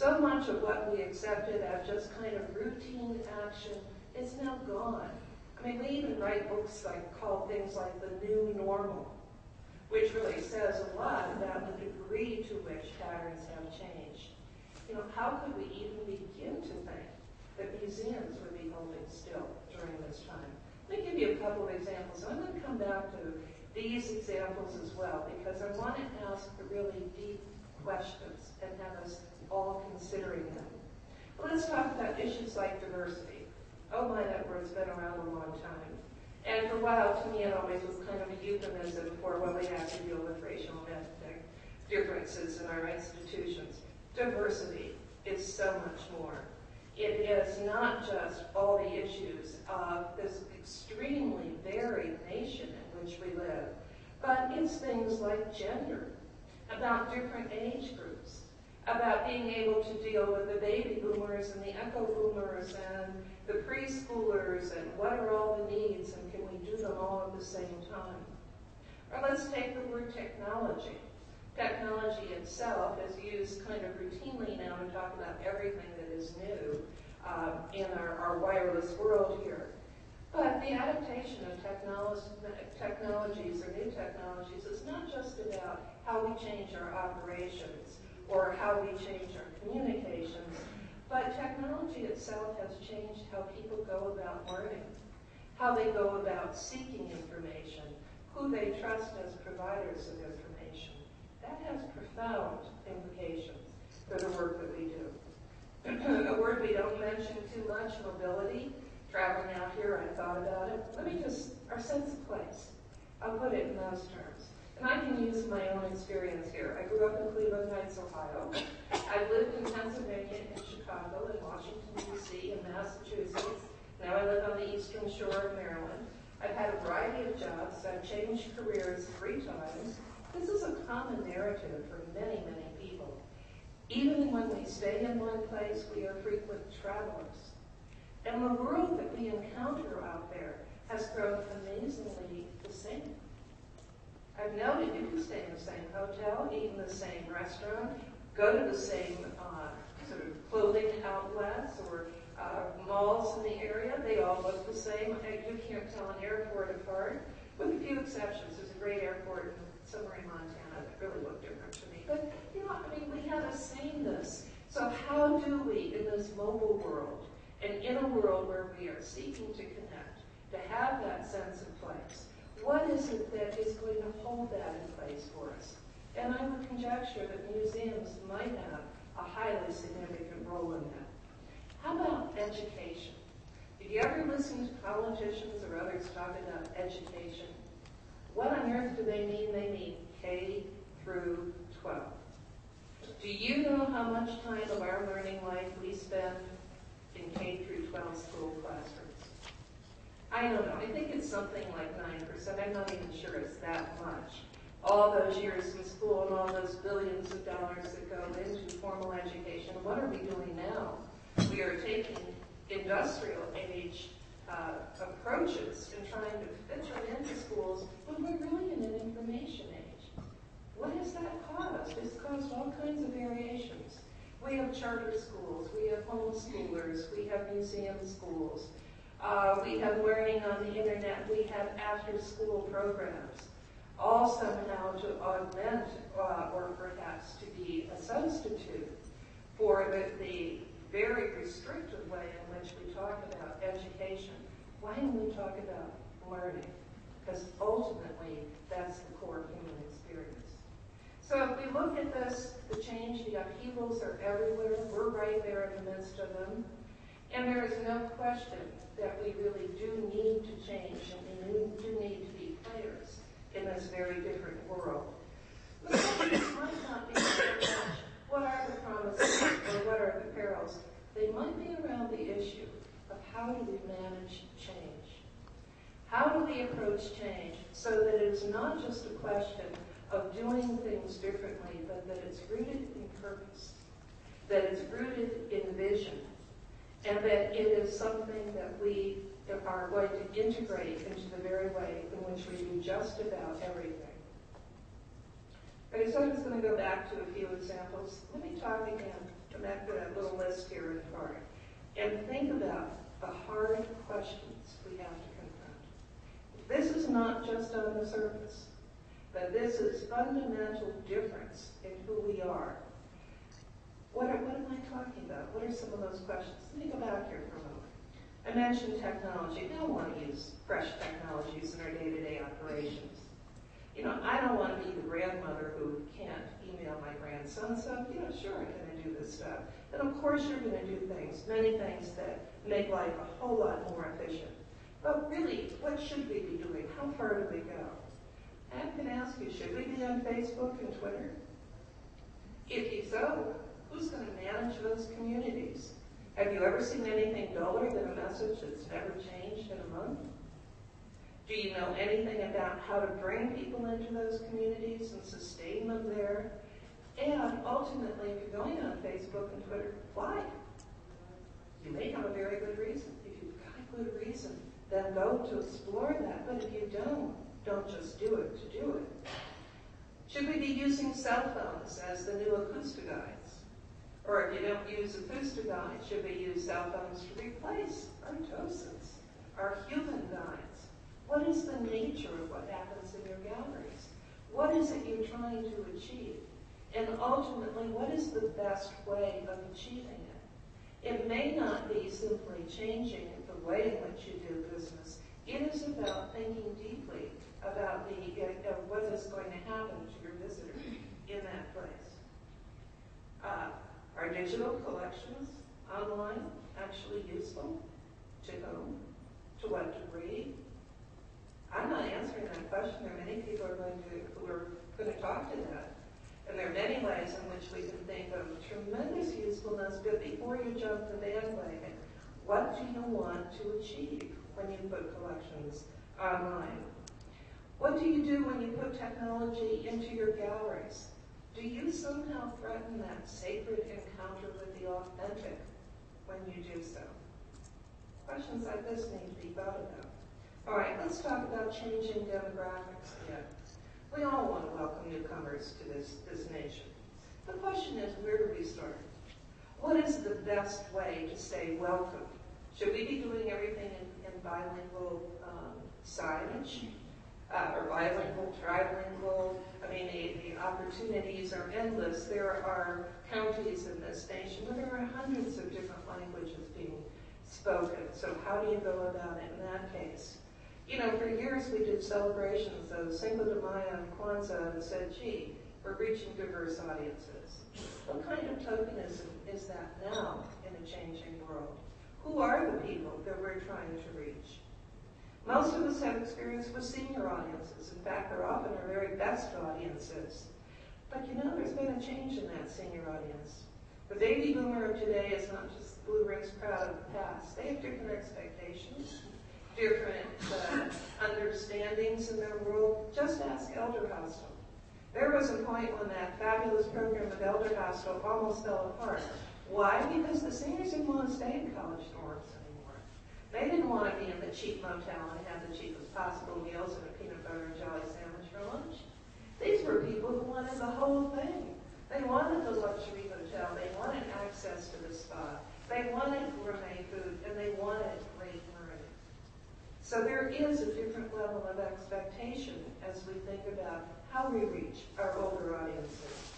So much of what we accepted as just kind of routine action is now gone. I mean, we even write books called things like The New Normal, which really says a lot about the degree to which patterns have changed. You know, how could we even begin to think that museums would be holding still during this time? Let me give you a couple of examples. I'm going to come back to these examples as well, because I want to ask the really deep questions and have us all considering them. But let's talk about issues like diversity. Oh my, that word's been around a long time. And for a while, to me, it always was kind of a euphemism for when we have to deal with racial and ethnic differences in our institutions. Diversity is so much more. It is not just all the issues of this extremely varied nation in which we live, but it's things like gender, about different age groups, about being able to deal with the baby boomers and the echo boomers and the preschoolers and what are all the needs and can we do them all at the same time. Or let's take the word technology. Technology itself is used kind of routinely now to talk about everything that is new in our wireless world here. But the adaptation of technologies or new technologies is not just about how we change our operations or how we change our communications, but technology itself has changed how people go about learning, how they go about seeking information, who they trust as providers of information. That has profound implications for the work that we do. A word we don't mention too much, mobility. Traveling out here, I thought about it. Our sense of place. I'll put it in those terms. And I can use my own experience here. I grew up in Cleveland Heights, Ohio. I've lived in Pennsylvania, in Chicago, in Washington, D.C., in Massachusetts. Now I live on the eastern shore of Maryland. I've had a variety of jobs. I've changed careers 3 times. This is a common narrative for many, many people. Even when we stay in one place, we are frequent travelers. And the world that we encounter out there has grown amazingly the same. I've noted you can stay in the same hotel, eat in the same restaurant, go to the same sort of clothing outlets or malls in the area. They all look the same. You can't tell an airport apart, with a few exceptions. There's a great airport somewhere in Montana that really looked different to me. But, you know, I mean, we have a sameness. So how do we, in this mobile world, and in a world where we are seeking to connect, to have that sense of place, what is it that is going to hold that in place for us? And I would conjecture that museums might have a highly significant role in that. How about education? If you ever listen to politicians or others talk about education, what on earth do they mean? They mean K through 12. Do you know how much time of our learning life we spend in K through 12 school classrooms? I don't know. I think it's something like 9%. I'm not even sure it's that much. All those years in school and all those billions of dollars that go into formal education, what are we doing now? We are taking industrial age approaches and trying to fit them into schools when we're really in an information age. What has that caused? It's caused all kinds of variations. We have charter schools, we have homeschoolers, we have museum schools, we have learning on the internet, we have after-school programs, all somehow to augment or perhaps to be a substitute for the very restrictive way in which we talk about education. Why don't we talk about learning? Because ultimately, that's the core human experience. So if we look at this, the change, the upheavals are everywhere. We're right there in the midst of them. And there is no question that we really do need to change, and we do need to be players in this very different world. The questions might not be so much what are the promises or what are the perils. They might be around the issue of how do we manage change? How do we approach change so that it is not just a question of doing things differently, but that it's rooted in purpose, that it's rooted in vision, and that it is something that we are going to integrate into the very way in which we do just about everything. Okay, so I'm just going to go back to a few examples. Let me talk again Come back to that little list here in the card. And think about the hard questions we have to confront. This is not just on the surface, but this is fundamental difference in who we are. What am I talking about? What are some of those questions? Let me go back here for a moment. I mentioned technology. We don't want to use fresh technologies in our day-to-day operations. You know, I don't want to be the grandmother who can't email my grandson, so, you know, sure, I'm going to do this stuff. And of course you're going to do things, many things that make life a whole lot more efficient. But really, what should we be doing? How far do we go? I'm going to ask you, should we be on Facebook and Twitter? If so, who's going to manage those communities? Have you ever seen anything duller than a message that's never changed in a month? Do you know anything about how to bring people into those communities and sustain them there? And ultimately, if you're going on Facebook and Twitter, why? You may have a very good reason. If you've got a good reason, then go to explore that. But if you don't just do it to do it. Should we be using cell phones as the new acoustic guides? Or if you don't use acoustic guides, should we use cell phones to replace our docents, our human guides? What is the nature of what happens in your galleries? What is it you're trying to achieve? And ultimately, what is the best way of achieving it? It may not be simply changing the way in which you do business. It is about thinking deeply about what is going to happen to your visitor in that place. Are digital collections online actually useful? To whom? To what degree? I'm not answering that question. There are many people who are going to talk to that. And there are many ways in which we can think of tremendous usefulness, but before you jump the bandwagon, what do you want to achieve when you put collections online? What do you do when you put technology into your galleries? Do you somehow threaten that sacred encounter with the authentic when you do so? Questions like this need to be thought about. All right, let's talk about changing demographics again. We all want to welcome newcomers to this nation. The question is, where do we start? What is the best way to say welcome? Should we be doing everything in bilingual signage? Or bilingual, trilingual? I mean, the opportunities are endless. There are counties in this nation where there are hundreds of different languages being spoken. So how do you go about it in that case? You know, for years we did celebrations of Cinco de Mayo and Kwanzaa and said, gee, we're reaching diverse audiences. What kind of tokenism is that now in a changing world? Who are the people that we're trying to reach? Most of us have experience with senior audiences. In fact, they're often our very best audiences. But you know, there's been a change in that senior audience. The baby boomer of today is not just the blue rinse crowd of the past. They have different expectations, different understandings in their world. Just ask Elder Hostel. There was a point when that fabulous program of Elder Hostel almost fell apart. Why? Because the seniors didn't want to stay in college dorms anymore. They didn't want to be in the cheap motel and have the cheapest possible meals and a peanut butter and jelly sandwich for lunch. These were people who wanted the whole thing. They wanted the luxury hotel. They wanted access to the spa. They wanted gourmet food, and they wanted great learning. So there is a different level of expectation as we think about how we reach our older audiences.